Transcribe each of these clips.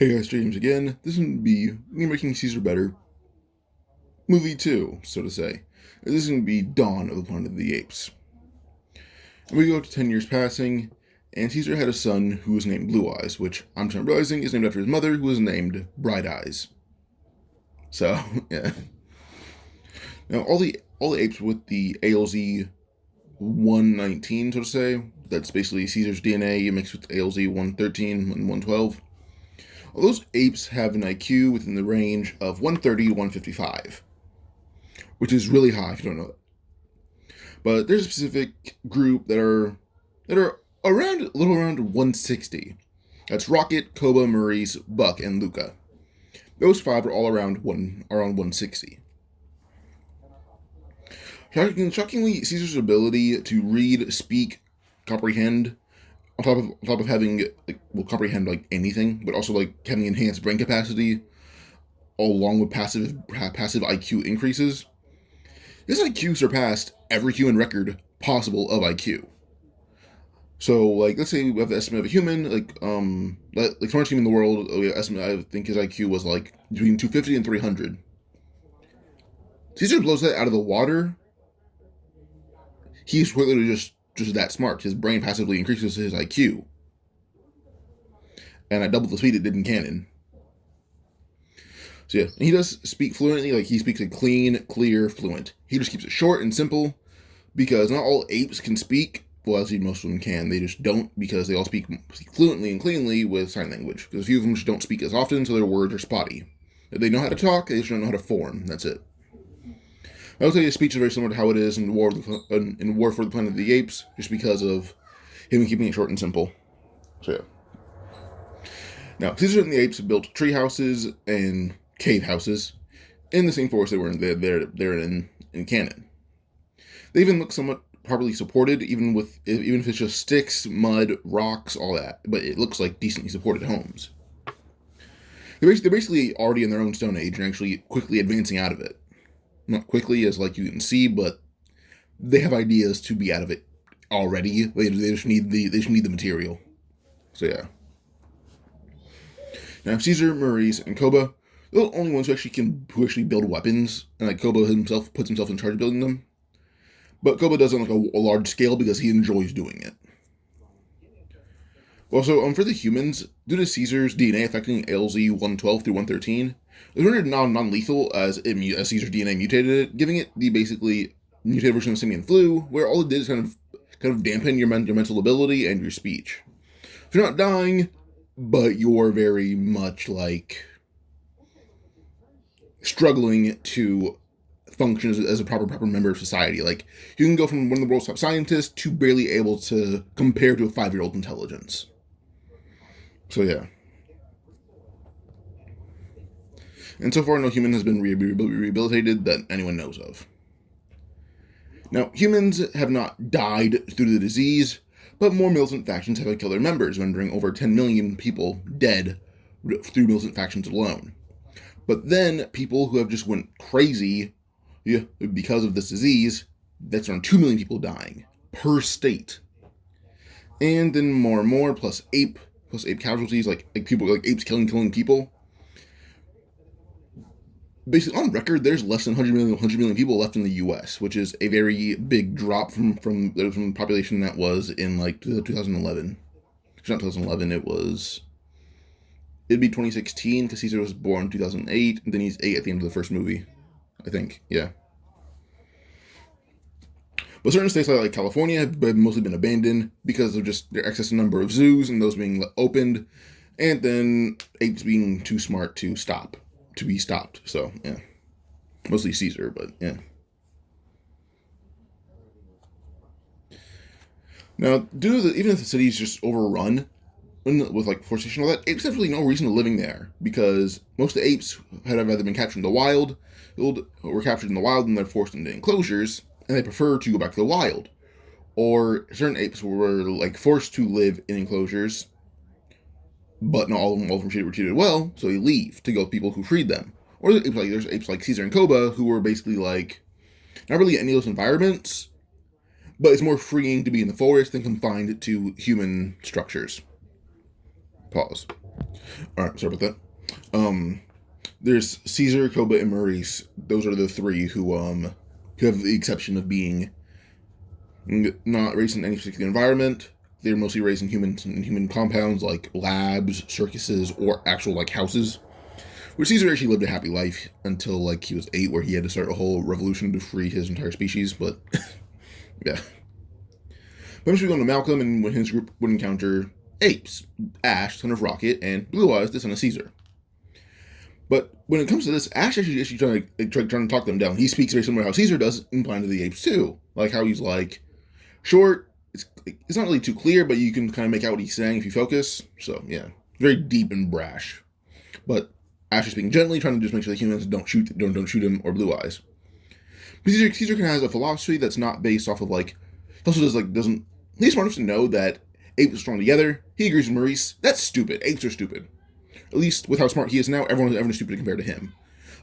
Hey guys, James again. This is going to be me making Caesar better. Movie 2, so to say. This is going to be Dawn of the Planet of the Apes. And we go to 10 years passing, and Caesar had a son who was named Blue Eyes, which I'm just realizing is named after his mother, who was named Bright Eyes. So, yeah. Now, all the apes with the ALZ 119, so to say, that's basically Caesar's DNA mixed with ALZ 113 and 112. All those apes have an IQ within the range of 130 to 155, which is really high if you don't know that. But there's a specific group that are around a little around 160. That's Rocket, Koba, Maurice, Buck, and Luca. Those five are all around 160. Shockingly, Caesar's ability to read, speak, comprehend, on top of having comprehend anything, but also having enhanced brain capacity, along with passive IQ increases. His IQ surpassed every human record possible of IQ. So, let's say we have the estimate of a human, smartest human in the world. Estimate I think his IQ was between 250 and 300. Caesar blows that out of the water. He's literally just that smart. His brain passively increases his IQ. And at double the speed it did in canon. So yeah, and he does speak fluently. He speaks clean, clear, fluent. He just keeps it short and simple because not all apes can speak. Well, actually, most of them can. They just don't because they all speak fluently and cleanly with sign language. Because a few of them just don't speak as often, so their words are spotty. If they know how to talk, they just don't know how to form. That's it. I would say his speech is very similar to how it is in War for the Planet of the Apes, just because of him keeping it short and simple. So yeah. Now, Caesar and the apes built tree houses and cave houses in the same forest they were in canon. They even look somewhat properly supported, even if it's just sticks, mud, rocks, all that. But it looks like decently supported homes. They're basically already in their own Stone Age and actually quickly advancing out of it. Not quickly as you can see, but they have ideas to be out of it already. They just need the material. So yeah. Now Caesar, Maurice, and Koba, they're the only ones who actually build weapons, and Koba himself puts himself in charge of building them. But Koba does it on a large scale because he enjoys doing it. Also, for the humans, due to Caesar's DNA affecting ALZ 112 through 113, it was rendered non-lethal as Caesar's DNA mutated it, giving it the basically mutated version of simian flu, where all it did is kind of dampen your mental ability and your speech. So you're not dying, but you're very much struggling to function as a proper member of society. You can go from one of the world's top scientists to barely able to compare to a 5-year-old intelligence. So yeah. And so far, no human has been rehabilitated that anyone knows of. Now, humans have not died through the disease, but more militant factions have killed their members, rendering over 10 million people dead through militant factions alone. But then, people who have just went crazy because of this disease, that's around 2 million people dying per state. And then more and more, plus ape casualties, people, apes killing people. Basically, on record, there's less than 100 million people left in the U.S., which is a very big drop from the population that was in 2011. It's not 2011. It'd be 2016 because Caesar was born in 2008, and then he's 8 at the end of the first movie, I think. Yeah. But certain states like California have mostly been abandoned because of just their excessive number of zoos and those being opened, and then apes being too smart to be stopped. So yeah, mostly Caesar, but yeah. Now, even if the city is just overrun with forestation and all that, apes have really no reason to living there because most of the apes had either been captured in the wild, or captured in the wild and they're forced into enclosures, and they prefer to go back to the wild. Or certain apes were forced to live in enclosures, but not all of them were treated well, so they leave to go with people who freed them. Or there's apes like Caesar and Koba who were basically not really any of those environments, but it's more freeing to be in the forest than confined to human structures. Pause. All right, sorry about that. There's Caesar, Koba, and Maurice. Those are the three who have the exception of being not raised in any particular environment. They're mostly raised in human compounds like labs, circuses, or actual like houses. Where Caesar actually lived a happy life until like he was 8, where he had to start a whole revolution to free his entire species. But yeah, but eventually going to Malcolm, and when his group would encounter apes, Ash, son of Rocket, and Blue Eyes, the son of Caesar. But when it comes to this, Ash actually trying to talk them down. He speaks very similar to how Caesar does in Planet of the Apes too. Like how he's like short. It's not really too clear, but you can kind of make out what he's saying if you focus. So yeah, very deep and brash. But Ash is speaking gently, trying to just make sure the humans don't shoot him or Blue Eyes. But Caesar kind of has a philosophy that's not based off of like. He also doesn't. He's smart enough to know that apes are strong together. He agrees with Maurice. That's stupid. Apes are stupid. At least with how smart he is now, everyone's stupid compared to him.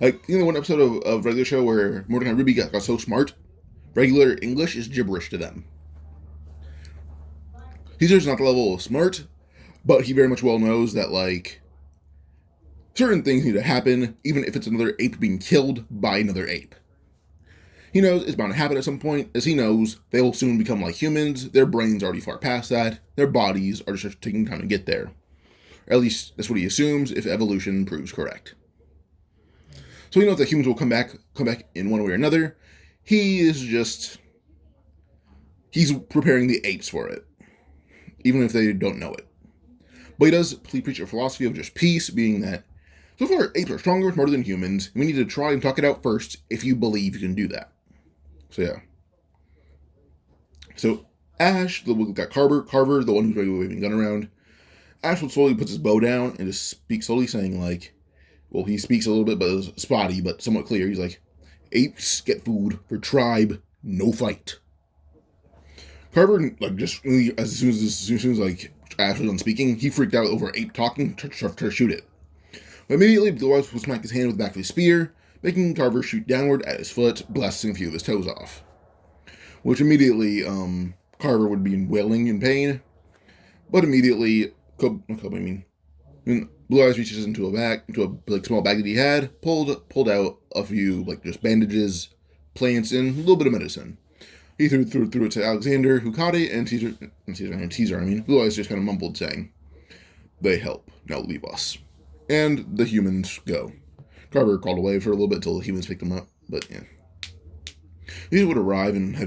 Like, one episode of regular show where Mordecai and Ruby got so smart, regular English is gibberish to them. Caesar's not the level of smart, but he very much well knows that, like, certain things need to happen, even if it's another ape being killed by another ape. He knows it's bound to happen at some point, as he knows they will soon become like humans. Their brains are already far past that. Their bodies are just taking time to get there. At least that's what he assumes if evolution proves correct. So he knows that humans will come back in one way or another. He's preparing the apes for it, even if they don't know it. But he does preach a philosophy of just peace, being that so far apes are stronger, smarter than humans. And we need to try and talk it out first if you believe you can do that. So yeah. So Ash, got Carver, the one who's regularly waving a gun around. Ash slowly puts his bow down and just speaks slowly, saying like, well, he speaks a little bit, but it's spotty, but somewhat clear. He's like, apes get food, for tribe, no fight. Carver, like, just as soon as like Ash was done speaking, he freaked out over ape talking to shoot it. But immediately, Blue Eyes will smack his hand with the back of his spear, making Carver shoot downward at his foot, blasting a few of his toes off. Which immediately, Carver would be wailing in pain, but immediately, Blue Eyes reaches into a small bag that he had, pulled out a few like just bandages, plants, and a little bit of medicine. He threw it to Alexander, who caught it, and Caesar. Blue Eyes just kind of mumbled, saying, "They help. Now leave us." And the humans go. Carver crawled away for a little bit until the humans picked him up, but yeah. He would arrive and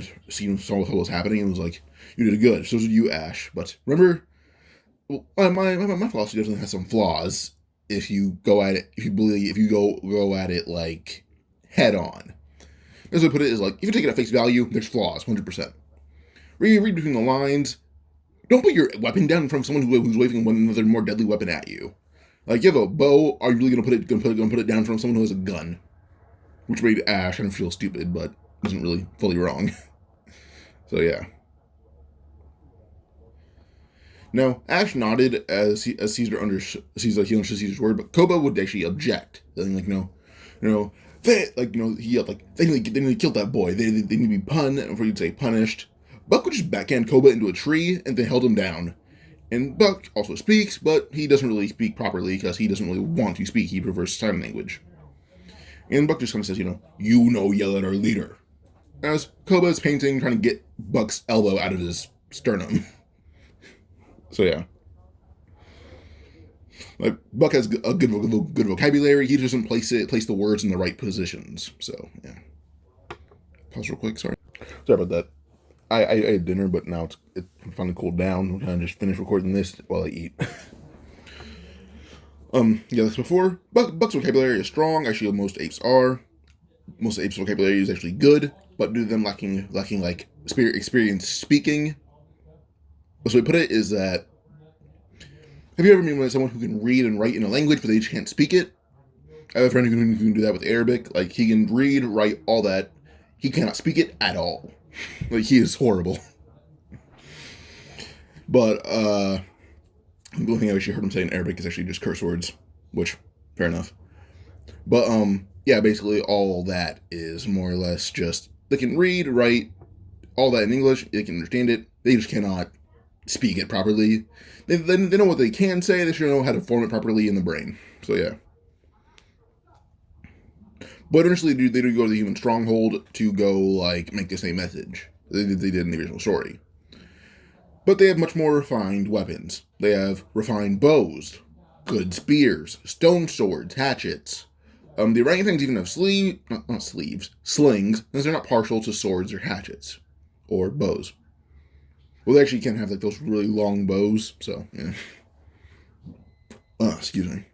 saw what was happening and was like, "You did good. So did you, Ash. But remember." Well, my philosophy definitely has some flaws if you go at it, if you go at it like head on. As I put it is like, if you take it at face value, there's flaws, 100%. Read between the lines. Don't put your weapon down in front of someone who's waving another more deadly weapon at you. Like, you have a bow, are you really gonna put it down in front of someone who has a gun? Which made Ash kind of feel stupid, but isn't really fully wrong. So yeah. Now, Ash nodded as Caesar understood Caesar's word, but Koba would actually object. Saying like, he yelled like, they need to kill that boy. They need to be punished. Buck would just backhand Koba into a tree and then held him down. And Buck also speaks, but he doesn't really speak properly because he doesn't really want to speak. He prefers sign language. And Buck just kind of says, yell at our leader. As Koba is painting, trying to get Buck's elbow out of his sternum. So yeah, like Buck has a good vocabulary. He doesn't place the words in the right positions. So yeah. Pause real quick. Sorry about that. I ate dinner, but now it's finally cooled down. I'm trying to just finish recording this while I eat. That's before. Buck's vocabulary is strong. Actually, most apes are. Most apes' vocabulary is actually good, but due to them lacking like experience speaking. The way I put it is that, have you ever met someone who can read and write in a language, but they just can't speak it? I have a friend who can do that with Arabic. Like, he can read, write, all that. He cannot speak it at all. Like, he is horrible. But, the only thing I've actually heard him say in Arabic is actually just curse words, which, fair enough. But, yeah, basically all that is more or less just, they can read, write, all that in English, they can understand it, they just cannot speak it properly. They know what they can say, they should know how to form it properly in the brain. So yeah. But eventually they do go to the human stronghold to go, like, make the same message they did in the original story. But they have much more refined weapons. They have refined bows, good spears, stone swords, hatchets. The orangutans even have slings, since they're not partial to swords or hatchets, or bows. Well, they actually can have, like, those really long bows, so, yeah. Excuse me.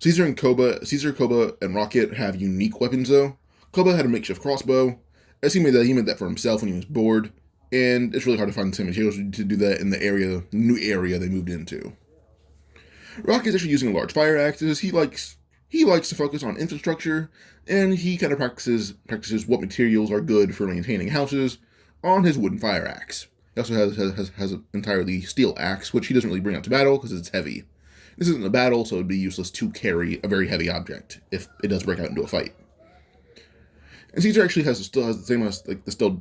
Caesar, Koba, and Rocket have unique weapons, though. Koba had a makeshift crossbow, as he made that for himself when he was bored, and it's really hard to find the same materials to do that in the new area they moved into. Rocket's actually using large fire axes. He likes to focus on infrastructure, and he kind of practices what materials are good for maintaining houses on his wooden fire axe. He also has an entirely steel axe, which he doesn't really bring out to battle because it's heavy. This isn't a battle, so it'd be useless to carry a very heavy object if it does break out into a fight. And Caesar actually still has the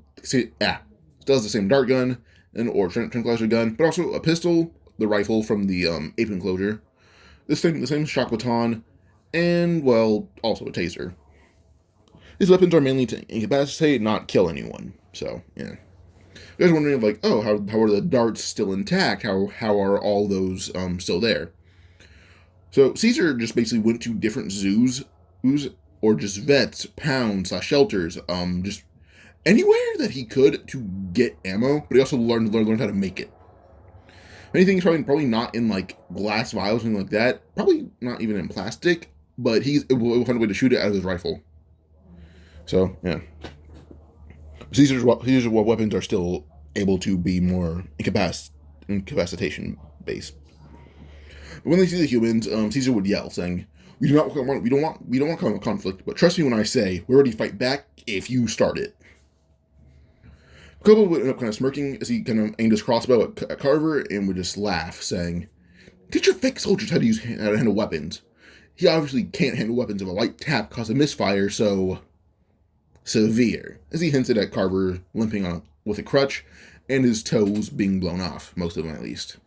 same dart gun or tranquilizer gun, but also a pistol, the rifle from the ape enclosure, the same shock baton, and, well, also a taser. His weapons are mainly to incapacitate, not kill anyone. So, yeah. You guys are wondering, like, oh, how are the darts still intact? How are all those still there? So Caesar just basically went to different zoos, or just vets, pounds, shelters, just anywhere that he could to get ammo. But he also learned how to make it. Anything probably not in, like, glass vials or anything like that. Probably not even in plastic. But he will find a way to shoot it out of his rifle. So yeah, Caesar's weapons are still able to be more incapacitation based. But when they see the humans, Caesar would yell, saying, we don't want conflict, but trust me when I say, we're ready to fight back if you start it." Kobo would end up kind of smirking as he kind of aimed his crossbow at Carver and would just laugh, saying, "Teach your fake soldiers how to handle weapons. He obviously can't handle weapons if a light tap causes a misfire so severe," as he hinted at Carver limping on with a crutch and his toes being blown off, most of them at least.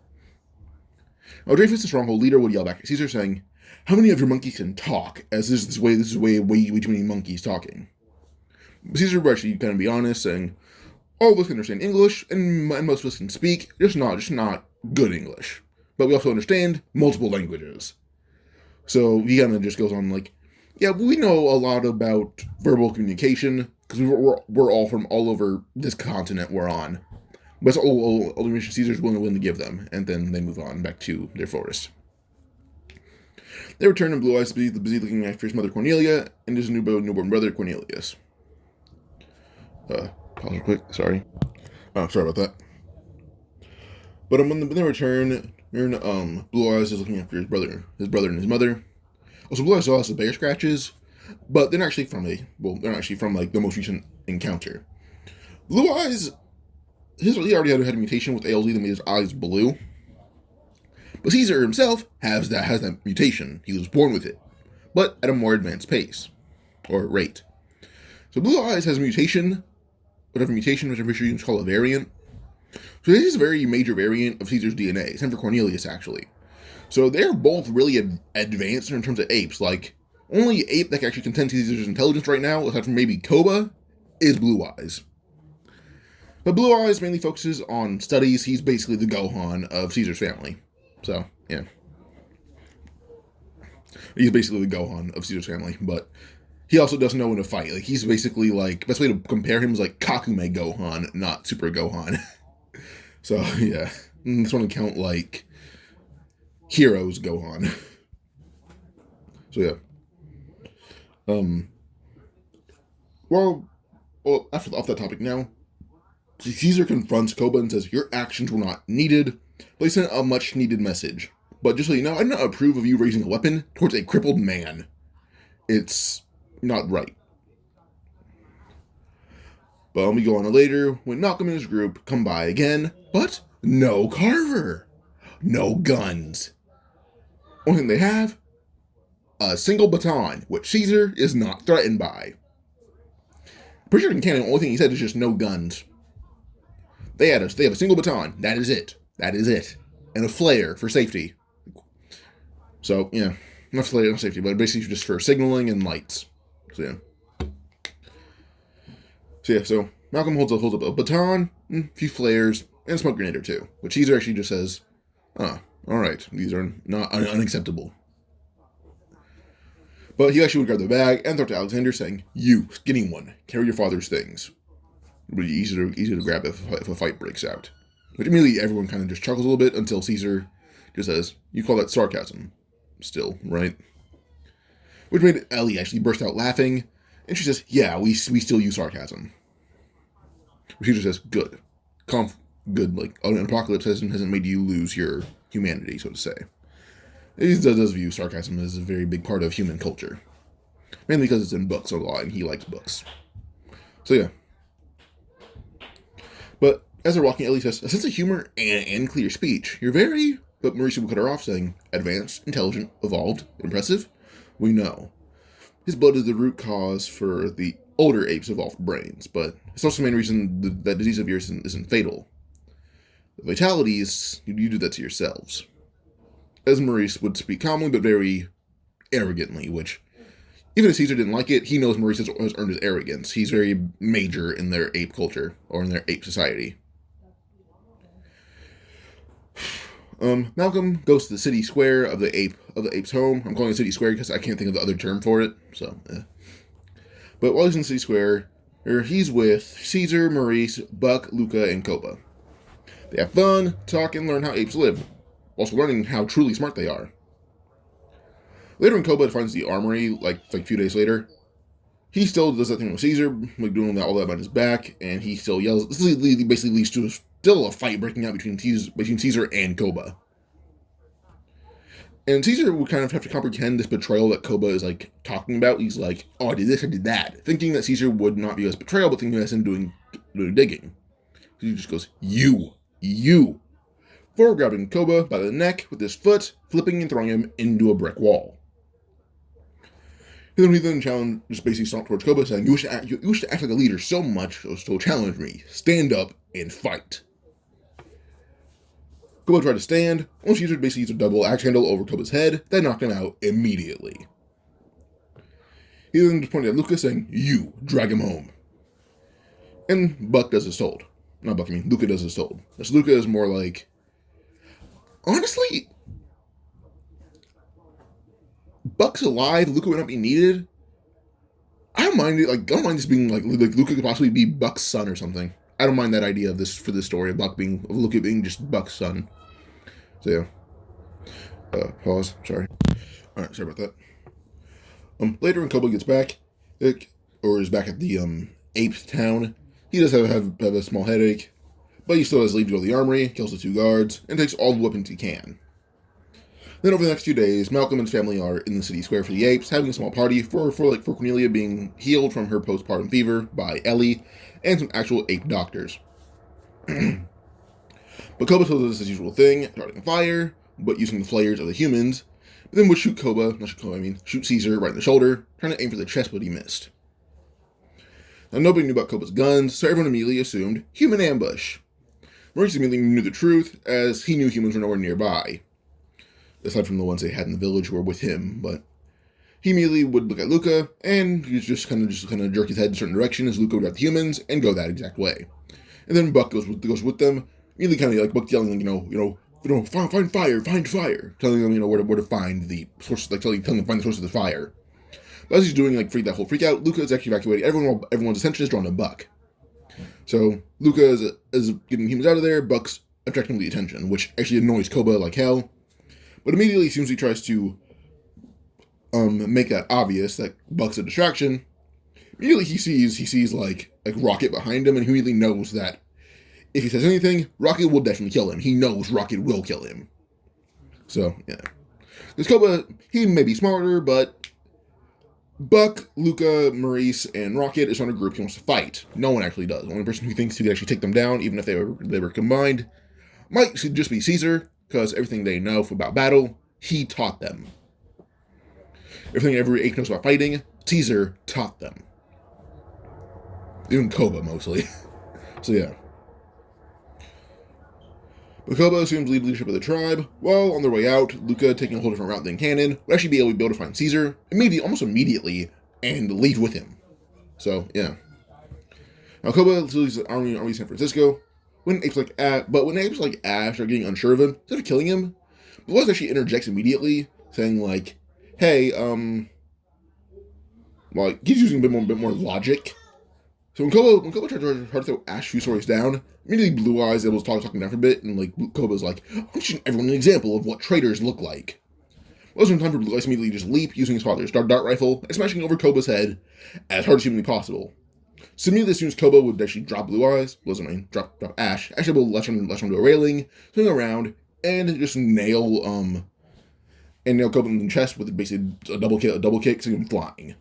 Dreyfus, the stronghold leader, would yell back at Caesar, saying, "How many of your monkeys can talk, as this is way too many monkeys talking?" But Caesar would actually kind of be honest, saying, "All of us can understand English, and most of us can speak, just not good English. But we also understand multiple languages." So he kind of just goes on like, "Yeah, we know a lot about verbal communication, because we're all from all over this continent we're on. But it's all the information Caesar's willing to give them," and then they move on back to their forest. They return, and Blue Eyes is busy looking after his mother Cornelia and his newborn brother Cornelius. Pause real quick, sorry. Oh, sorry about that. But when they return, Blue Eyes is looking after his brother and his mother. Also, Blue Eyes still has the bear scratches, but they're not actually from like the most recent encounter. Blue Eyes, he already had a mutation with ALZ that made his eyes blue. But Caesar himself has that mutation. He was born with it, but at a more advanced pace or rate. So Blue Eyes has a mutation, which I'm pretty sure you can call a variant. So this is a very major variant of Caesar's DNA, same for Cornelius actually. So they're both really advanced in terms of apes. Like, only ape that can actually contend Caesar's intelligence right now, aside from maybe Koba, is Blue Eyes. But Blue Eyes mainly focuses on studies. He's basically the Gohan of Caesar's family. So, yeah. He's basically the Gohan of Caesar's family, but he also doesn't know when to fight. Like, he's basically like, best way to compare him is like Kakume Gohan, not Super Gohan. So, yeah. This one can count like Heroes Gohan. So, yeah. Well, off that topic now, Caesar confronts Koba and says, "Your actions were not needed, but he sent a much-needed message. But just so you know, I do not approve of you raising a weapon towards a crippled man. It's not right." But we go on later, when Malcolm and his group come by again, but no Carver. No guns. Only thing they have, a single baton, which Caesar is not threatened by. Pretty sure in canon, the only thing he said is just no guns. They have a single baton. That is it. That is it. And a flare for safety. So, yeah. Not flare for safety, but basically just for signaling and lights. So Malcolm holds up a baton, a few flares, and a smoke grenade or two. Which Caesar actually just says, alright, these are not unacceptable. But he actually would grab the bag and throw it to Alexander, saying, "You, skinny one, carry your father's things." It would be easy to grab if a fight breaks out. But immediately everyone kind of just chuckles a little bit until Caesar just says, "You call that sarcasm still, right?" Which made Ellie actually burst out laughing, and she says, "Yeah, we still use sarcasm." But Caesar says, "Good. Good, like, an apocalypse hasn't made you lose your humanity, so to say." He does view sarcasm as a very big part of human culture. Mainly because it's in books a lot, and he likes books. So yeah. But as they're walking, Ellie says, "A sense of humor and clear speech. You're very..." But Mauricio will cut her off, saying, "Advanced, intelligent, evolved, impressive? We know. His blood is the root cause for the older apes' evolved brains, but it's also the main reason that disease of yours isn't fatal. The fatalities, you do that to yourselves." As Maurice would speak calmly, but very arrogantly, which, even if Caesar didn't like it, he knows Maurice has earned his arrogance. He's very major in their ape culture, or in their ape society. Malcolm goes to the city square of the ape's home. I'm calling it city square because I can't think of the other term for it, so, But while he's in the city square, he's with Caesar, Maurice, Buck, Luca, and Koba. They have fun, talk, and learn how apes live, also learning how truly smart they are. Later when Koba finds the armory, like a few days later, he still does that thing with Caesar, like doing all that about his back, and he still yells. This basically leads to still a fight breaking out between Caesar and Koba. And Caesar would kind of have to comprehend this betrayal that Koba is like talking about. He's like, "Oh, I did this, I did that," thinking that Caesar would not view as betrayal, but thinking that's him doing digging. He just goes, "You," before grabbing Koba by the neck with his foot, flipping and throwing him into a brick wall. He then just basically stomped towards Koba, saying, you wish to act like a leader so much as to challenge me. Stand up and fight." Koba tried to stand, only Caesar basically used a double axe handle over Koba's head, that knocked him out immediately. He then just pointed at Luca, saying, "You, drag him home." And Buck does as told. Not Buck, Luca does as told. This Luca is more like, honestly, Buck's alive, Luca would not be needed. I don't mind it. I don't mind this being like Luca could possibly be Buck's son or something. I don't mind that idea of this for this story of Luca being just Buck's son. So yeah. Pause. Sorry. All right. Sorry about that. Later when Koba gets back, or is back at the ape town, he does have a small headache, but he still has leave to go to the armory, kills the 2 guards, and takes all the weapons he can. Then over the next few days, Malcolm and his family are in the city square for the apes, having a small party for Cornelia being healed from her postpartum fever by Ellie and some actual ape doctors. But Koba still does his usual thing, starting a fire, but using the flares of the humans, but then would shoot Caesar right in the shoulder, trying to aim for the chest, but he missed. Now nobody knew about Koba's guns, so everyone immediately assumed human ambush. Maurice immediately knew the truth, as he knew humans were nowhere nearby, aside from the ones they had in the village who were with him, but he immediately would look at Luca, and he'd just kind of jerk his head in a certain direction as Luca would grab the humans and go that exact way. And then Buck goes with them, immediately kind of like Buck yelling, find fire, telling them, where to find the source, like telling them to find the source of the fire. But as he's doing that whole freak out, Luca is actually evacuating everyone's attention is drawn to Buck. So Luca is getting humans out of there, Buck's attracting the attention, which actually annoys Koba like hell. But immediately, as soon as he tries to make that obvious, that Buck's a distraction, immediately he sees like Rocket behind him, and he immediately knows that if he says anything, Rocket will definitely kill him. He knows Rocket will kill him. So, yeah. Because Koba, he may be smarter, but Buck, Luca, Maurice, and Rocket is on a group he wants to fight. No one actually does. The only person who thinks he could actually take them down, even if they were combined, might just be Caesar, because everything they know about battle, he taught them. Everything every ape knows about fighting, Caesar taught them. Even Koba, mostly. So yeah. But Koba assumes leadership of the tribe. Well, on their way out, Luca, taking a whole different route than Canon, would actually be able to find Caesar almost immediately and leave with him. So, yeah. Now, Koba leads the army of San Francisco. When apes like Ash are getting unsure of him, instead of killing him, Blue actually interjects immediately, saying like, "Hey, he's using a bit more logic." So when Koba tried to throw Ash few stories down, immediately Blue Eyes able to talking down for a bit, and like Koba's like, "I'm showing everyone an example of what traitors look like." It wasn't time for Blue Eyes to immediately just leap, using his father's dart rifle and smashing over Koba's head as hard as humanly possible. So immediately as soon as Koba would actually drop Blue Eyes, drop Ash, actually able to lash him to a railing, swing around, and just nail Koba in the chest with basically a double kick, sending him flying.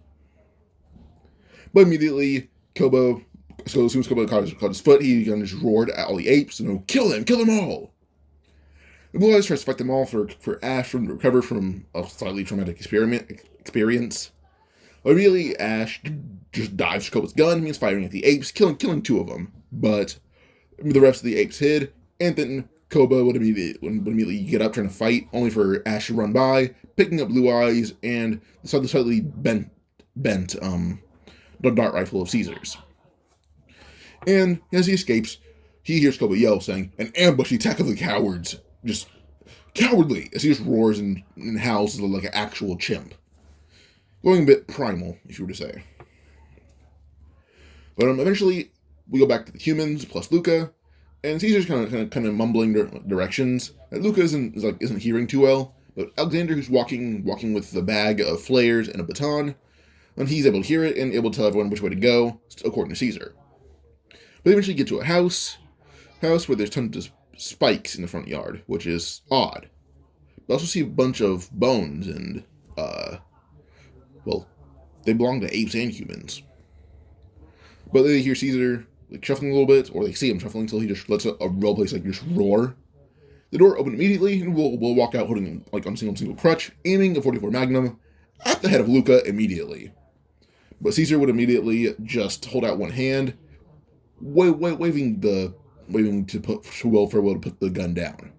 But immediately, as soon as Koba caught his foot, he just roared at all the apes, kill them all! The Blue Eyes tries to fight them all for Ash to recover from a slightly traumatic experience. But immediately, Ash just dives to Koba's gun, means firing at the apes, killing two of them. But the rest of the apes hid, and then Koba would immediately get up trying to fight, only for Ash to run by, picking up Blue Eyes and the slightly bent the dart rifle of Caesar's. And as he escapes, he hears Koba yell, saying, "An ambush attack of the cowards!" Just cowardly, as he just roars and howls like an actual chimp. Going a bit primal, if you were to say. But eventually, we go back to the humans plus Luca, and Caesar's kind of mumbling directions that Luca isn't hearing too well. But Alexander, who's walking with the bag of flares and a baton, and he's able to hear it and able to tell everyone which way to go, according to Caesar. But they eventually get to a house where there's tons of spikes in the front yard, which is odd. We also see a bunch of bones and, they belong to apes and humans. But they hear Caesar shuffling a little bit, or they see him shuffling until he just lets a roleplay just roar. The door opened immediately, and we'll walk out holding on a single crutch, aiming a 44 Magnum at the head of Luca immediately. But Caesar would immediately just hold out one hand, waving to Will to put the gun down.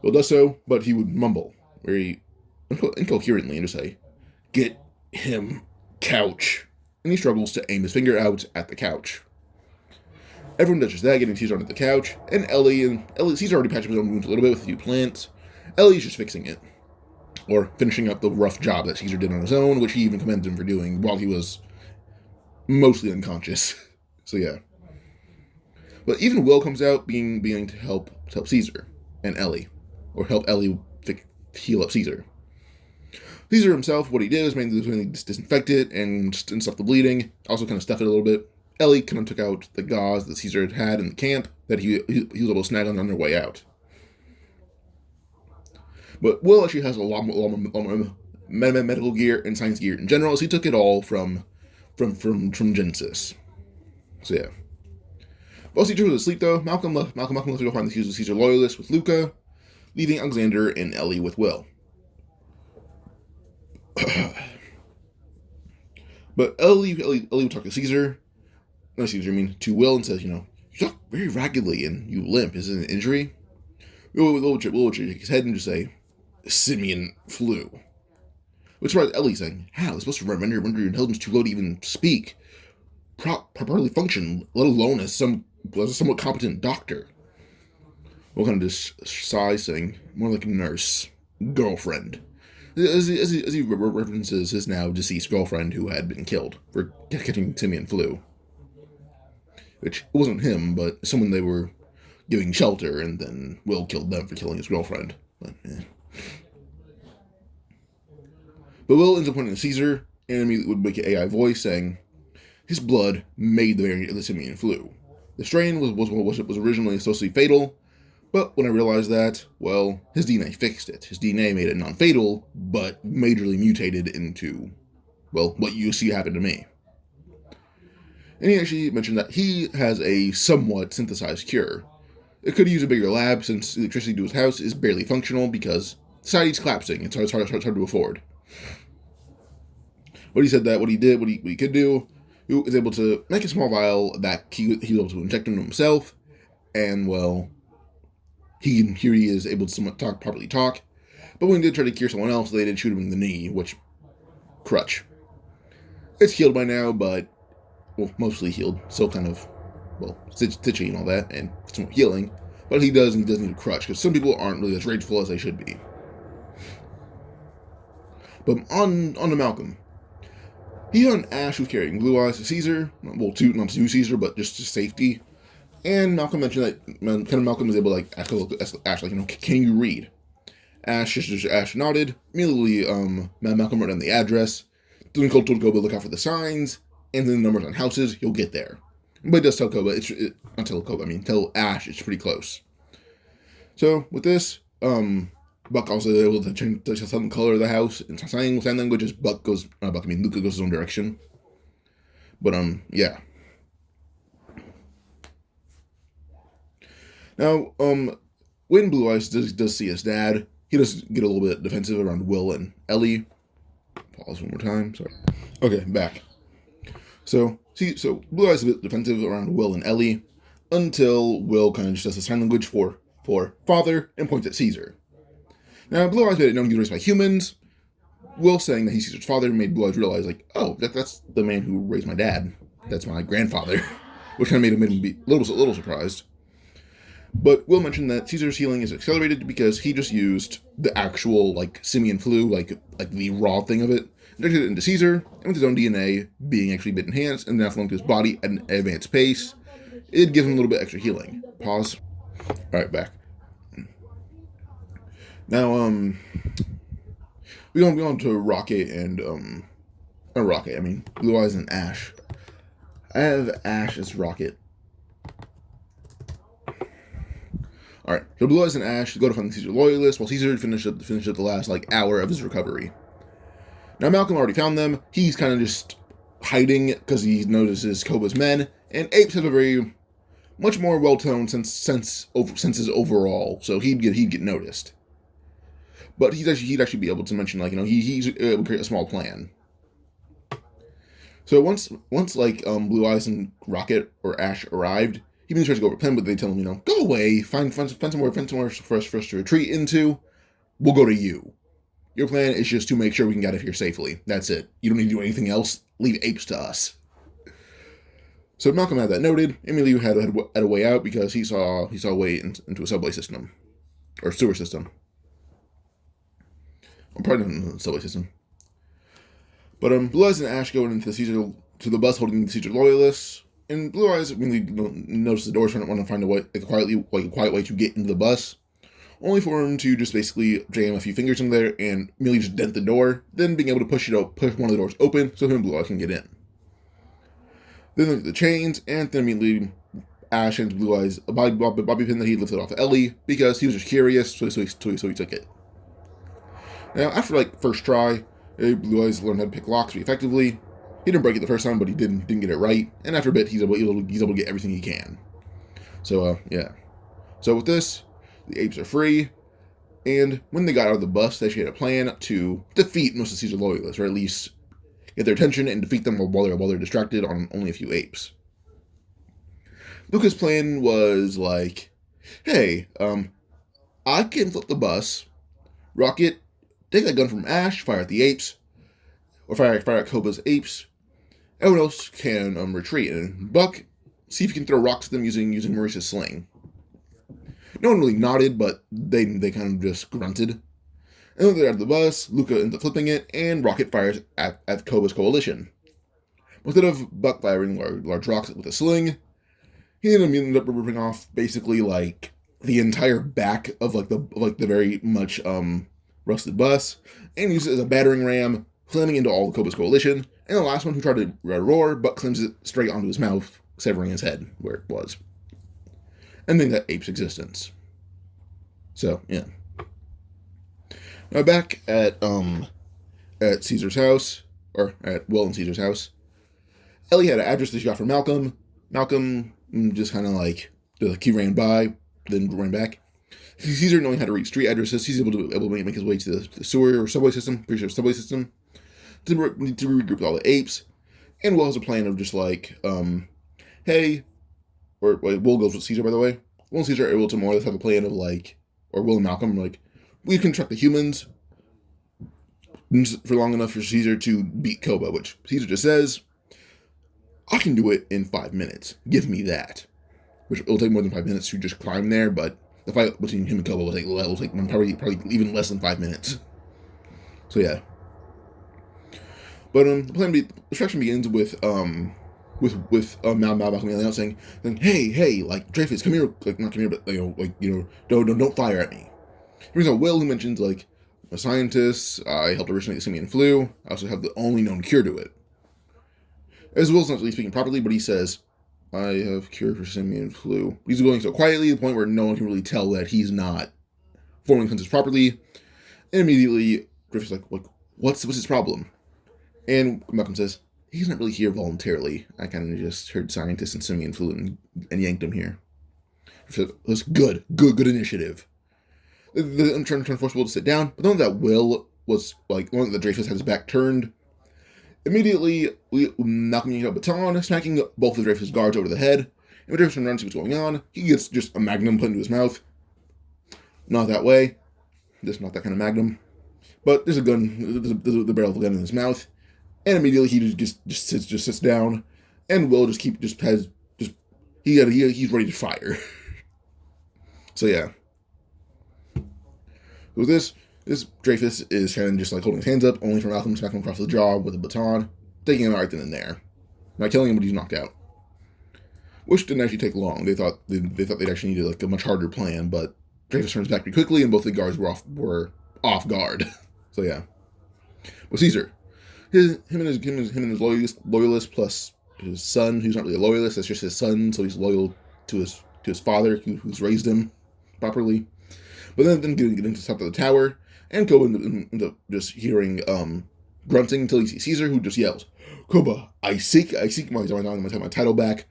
Will does so, but he would mumble very incoherently and just say, "Get him, couch." And he struggles to aim his finger out at the couch. Everyone does just that, getting Caesar onto the couch, and Caesar already patched up his own wounds a little bit with a few plants. Ellie's just fixing it. Or finishing up the rough job that Caesar did on his own, which he even commended him for doing while he was mostly unconscious. So yeah. But even Will comes out being to help Caesar and Ellie. Or help Ellie heal up Caesar. Caesar himself, what he did was mainly disinfect it and stop the bleeding. Also kind of stuff it a little bit. Ellie kind of took out the gauze that Caesar had in the camp that he was able to snag on their way out. But Will actually has a lot more medical gear and science gear in general, so he took it all from Genesis. So yeah. While Caesar was asleep though, Malcolm left to go find the Caesar loyalists with Luca, leaving Alexander and Ellie with Will. But Ellie would talk to to Will and says, "You talk very raggedly and you limp. Is it an injury?" Will would shake his head and just say, "Simian flu." Which surprised Ellie, saying, "How? It's supposed to render your intelligence too low to even speak, properly function, let alone as a somewhat competent doctor." Will kind of just sigh, saying, "More like a nurse, girlfriend." As he references his now deceased girlfriend who had been killed for catching simian flu. Which it wasn't him, but someone they were giving shelter, and then Will killed them for killing his girlfriend. But Will ends up pointing to Caesar, and immediately would make an AI voice saying, "His blood made the variant of the simian flu. The strain was originally supposed to be fatal, but when I realized that, well, his DNA fixed it. His DNA made it non-fatal, but majorly mutated into, what you see happen to me." And he actually mentioned that he has a somewhat synthesized cure. It could use a bigger lab since electricity to his house is barely functional because society's collapsing. It's hard to afford. But he said that what he could do who is able to make a small vial that he was able to inject into himself, and well, here he is able to somewhat properly talk. But when he did try to cure someone else, they did shoot him in the knee, which crutch. It's healed by now, but well, mostly healed, still kind of stitchy and all that, and somewhat healing. But he does need a crutch because some people aren't really as rageful as they should be. But on to Malcolm. He found Ash who's carrying Blue Eyes to Caesar. Well, not to Caesar, but just to safety. And Malcolm mentioned that Malcolm was able to ask Ash, can you read? Ash nodded. Immediately, Malcolm wrote down the address. Then told Koba to look out for the signs and then the numbers on houses. He'll get there. But he does tell Koba, tell Ash it's pretty close. So with this, Buck also able to change the sudden color of the house in sign languages. Luca goes his own direction. But yeah. Now, when Blue Eyes does see his dad, he does get a little bit defensive around Will and Ellie. Pause one more time. Sorry. Okay, back. So Blue Eyes is a bit defensive around Will and Ellie until Will kind of just does the sign language for father and points at Caesar. Now, Blue Eyes made it known he was raised by humans. Will saying that he's Caesar's father made Blue Eyes realize, that's the man who raised my dad. That's my grandfather, which kind of made him be a little surprised. But Will mentioned that Caesar's healing is accelerated because he just used the actual, simian flu, the raw thing of it, injected it into Caesar, and with his own DNA being actually a bit enhanced and now flowing to his body at an advanced pace, it gives him a little bit extra healing. Pause. Alright, back. Now, we go on to Rocket and, Blue Eyes and Ash. I have Ash as Rocket. Alright, so Blue Eyes and Ash go to find the Caesar loyalists, while Caesar finished up the last, hour of his recovery. Now, Malcolm already found them. He's kind of just hiding because he notices Koba's men, and Apes have a very much more well-toned senses overall, so he'd get noticed. But he'd actually be able to mention, he's able to create a small plan. So once Blue Eyes and Rocket or Ash arrived, he tries to go over plan, but they tell him, go away, find somewhere for us to retreat into. We'll go to you. Your plan is just to make sure we can get out of here safely. That's it. You don't need to do anything else. Leave Apes to us. So Malcolm had that noted. Emilio had a way out because he saw a way into a subway system or sewer system. Or probably not a subway system. But Blue Eyes and Ash go into the bus holding the Caesar loyalists. And Blue Eyes immediately notices the doors trying to want to find a quiet way to get into the bus, only for him to just basically jam a few fingers in there and immediately just dent the door, then being able to push one of the doors open so him and Blue Eyes can get in. Then look at the chains, and then immediately Ash and Blue Eyes a bobby pin that he lifted off of Ellie because he was just curious, so he took it. Now, after first try, Blue Eyes learned how to pick locks pretty effectively. He didn't break it the first time, but he didn't get it right. And after a bit, he's able to get everything he can. So, yeah. So with this, the Apes are free. And when they got out of the bus, they actually had a plan to defeat most of Caesar loyalists, or at least get their attention and defeat them while they're distracted on only a few apes. Luca's plan was hey, I can flip the bus. Rocket, take that gun from Ash, fire at the apes, or fire at Koba's apes. Everyone else can retreat, and Buck, see if you can throw rocks at them using Maurice's sling. No one really nodded, but they kind of just grunted. And when they're out of the bus, Luca ends up flipping it, and Rocket fires at Koba's coalition. Instead of Buck firing large rocks with a sling, he ended up ripping off basically the entire back of the very much rusted bus, and uses it as a battering ram, slamming into all of Koba's coalition. And the last one who tried to roar, Buck slams it straight onto his mouth, severing his head where it was. Ending that ape's existence. So, yeah. Now back at Caesar's house, or at Will and Caesar's house, Ellie had an address that she got from Malcolm. Malcolm just kind of he ran by, then ran back. Caesar, knowing how to read street addresses, he's able to make his way to the sewer or subway system, pretty sure subway system, to regroup with all the apes. And Will has a plan of just like, hey, or wait, Will goes with Caesar, by the way. Will and Caesar are able to more or less have a plan of like, or Will and Malcolm, like, we can track the humans for long enough for Caesar to beat Koba, which Caesar just says, I can do it in 5 minutes. Give me that. Which will take more than 5 minutes to just climb there, but the fight between him and Koba will take probably even less than 5 minutes. So yeah. But the distraction begins with Mal coming out saying, hey, like Dreyfus, come here, like not come here, but don't fire at me. Brings out Will, who mentions like, I'm a scientist, I helped originate the simian flu, I also have the only known cure to it. As Will's not really speaking properly, but he says, I have cure for simian flu. He's going so quietly to the point where no one can really tell that he's not forming sentences properly. And immediately, Dreyfus is like, what's his problem? And Malcolm says, he's not really here voluntarily. I kind of just heard scientists and simian flu and yanked him here. So that's good initiative. I'm trying to force Will to sit down, but knowing that Will was like, knowing that Dreyfus had his back turned, immediately Malcolm yanks out a baton, smacking both of Dreyfus' guards over the head. And when Dreyfus runs to see what's going on, he gets just a magnum put into his mouth. Not that way. Just not that kind of magnum. But there's a gun, there's the barrel of a gun in his mouth. And immediately he just sits down, and Will he's ready to fire. So yeah. With this Dreyfus is kind of just like holding his hands up, only for Malcolm to smack him across the jaw with a baton, taking him right then and there, not killing him, but he's knocked out. Which didn't actually take long. They thought they'd actually needed like a much harder plan, but Dreyfus turns back pretty quickly, and both the guards were off guard. So yeah. Well, Caesar. Him and his loyalist plus his son, who's not really a loyalist, that's just his son, so he's loyal to his father, who's raised him properly. But then getting to the top of the tower, and Koba ends up just hearing grunting until he sees Caesar, who just yells, Koba, I seek my title back.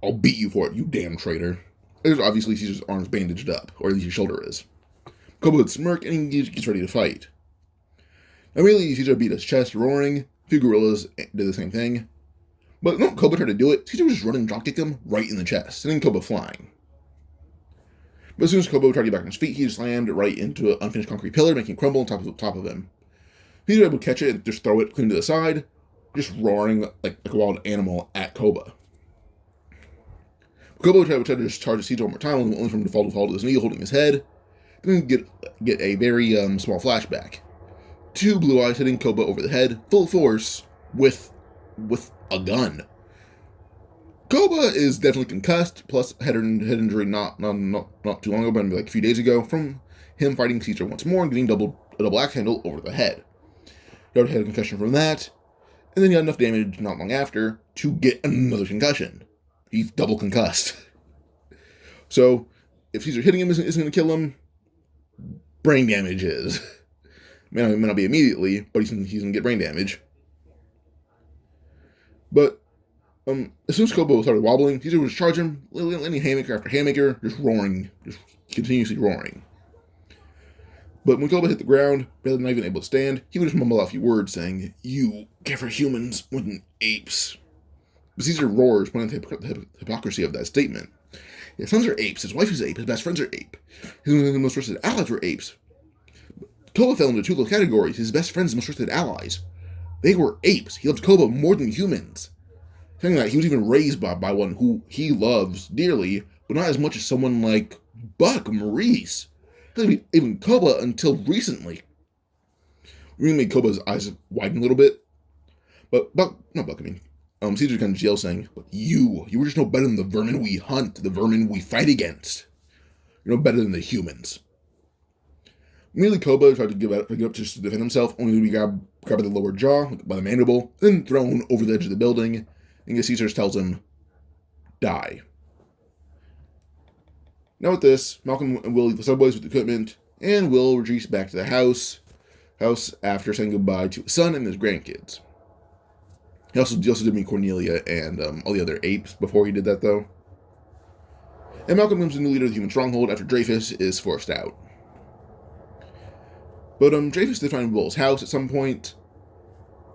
I'll beat you for it, you damn traitor. There's obviously Caesar's arms bandaged up, or at least his shoulder is. Koba would smirk, and he gets ready to fight. Immediately, Caesar beat his chest, roaring. A few gorillas did the same thing. But no, Koba tried to do it. Caesar was just running and dropkicked him right in the chest, sending Koba flying. But as soon as Koba tried to get back on his feet, he just slammed right into an unfinished concrete pillar, making it crumble on top of him. Caesar was able to catch it and just throw it clean to the side, just roaring like a wild animal at Koba. Koba tried to just charge Caesar one more time, only for him to fall to his knee, holding his head. Then get a very small flashback. 2 blue eyes hitting Koba over the head, full force, with a gun. Koba is definitely concussed, plus head injury not too long ago, but like a few days ago, from him fighting Caesar once more and getting a double axe handle over the head. He already had a concussion from that, and then he had enough damage not long after to get another concussion. He's double concussed. So, if Caesar hitting him isn't going to kill him, brain damage is. May not be immediately, but he's going to get brain damage. But as soon as Kobo started wobbling, Caesar was charging him, landing haymaker after haymaker, just roaring, just continuously roaring. But when Kobo hit the ground, barely not even able to stand, he would just mumble out a few words saying, "You care for humans more than apes." But Caesar roars, pointing at the hypocrisy of that statement. His sons are apes, his wife is ape, his best friends are ape. His most trusted allies were apes. Koba fell into 2 little categories. His best friends and most trusted allies. They were apes. He loved Koba more than humans. Saying that he was even raised by one who he loves dearly, but not as much as someone like Buck Maurice. Even Koba until recently. Really made Koba's eyes widen a little bit. But Caesar kind of yells saying, "But you were just no better than the vermin we hunt, the vermin we fight against. You're no better than the humans." Immediately, Koba tried to give up just to defend himself, only to be grabbed by the lower jaw, by the mandible, then thrown over the edge of the building, and Caesar tells him, "Die." Now with this, Malcolm and Will leave the subways with the equipment, and Will retreats back to the house after saying goodbye to his son and his grandkids. He also did meet Cornelia and all the other apes before he did that, though. And Malcolm becomes the new leader of the human stronghold after Dreyfus is forced out. But Dreyfus did find Will's house at some point,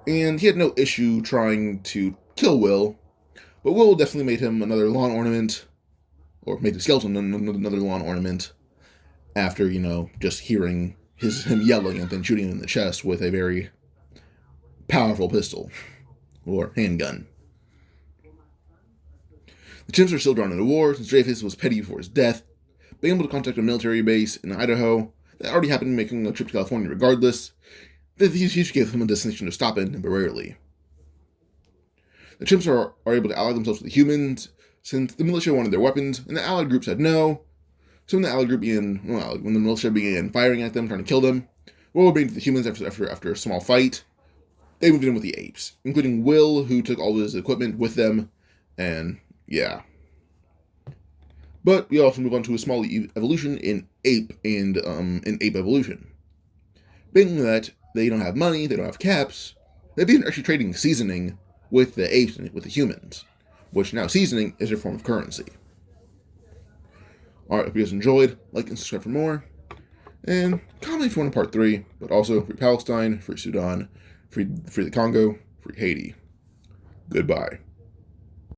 and he had no issue trying to kill Will, but Will definitely made him another lawn ornament, or made the skeleton another lawn ornament, after, just hearing him yelling and then shooting him in the chest with a very powerful pistol, or handgun. The chimps are still drawn into war, since Dreyfus was petty before his death, being able to contact a military base in Idaho that already happened, making a trip to California regardless. These each gave him a destination to stop in temporarily. The chimps are able to ally themselves with the humans, since the militia wanted their weapons, and the allied group said no. So when the militia began firing at them, trying to kill them, Will obeyed the humans after a small fight. They moved in with the apes, including Will, who took all of his equipment with them, and yeah. But we also move on to a small evolution in ape evolution. Being that they don't have money, they don't have caps, they begin actually trading seasoning with the apes and with the humans, which now seasoning is a form of currency. Alright, if you guys enjoyed, like and subscribe for more, and comment if you want a part 3, but also free Palestine, free Sudan, free the Congo, free Haiti. Goodbye.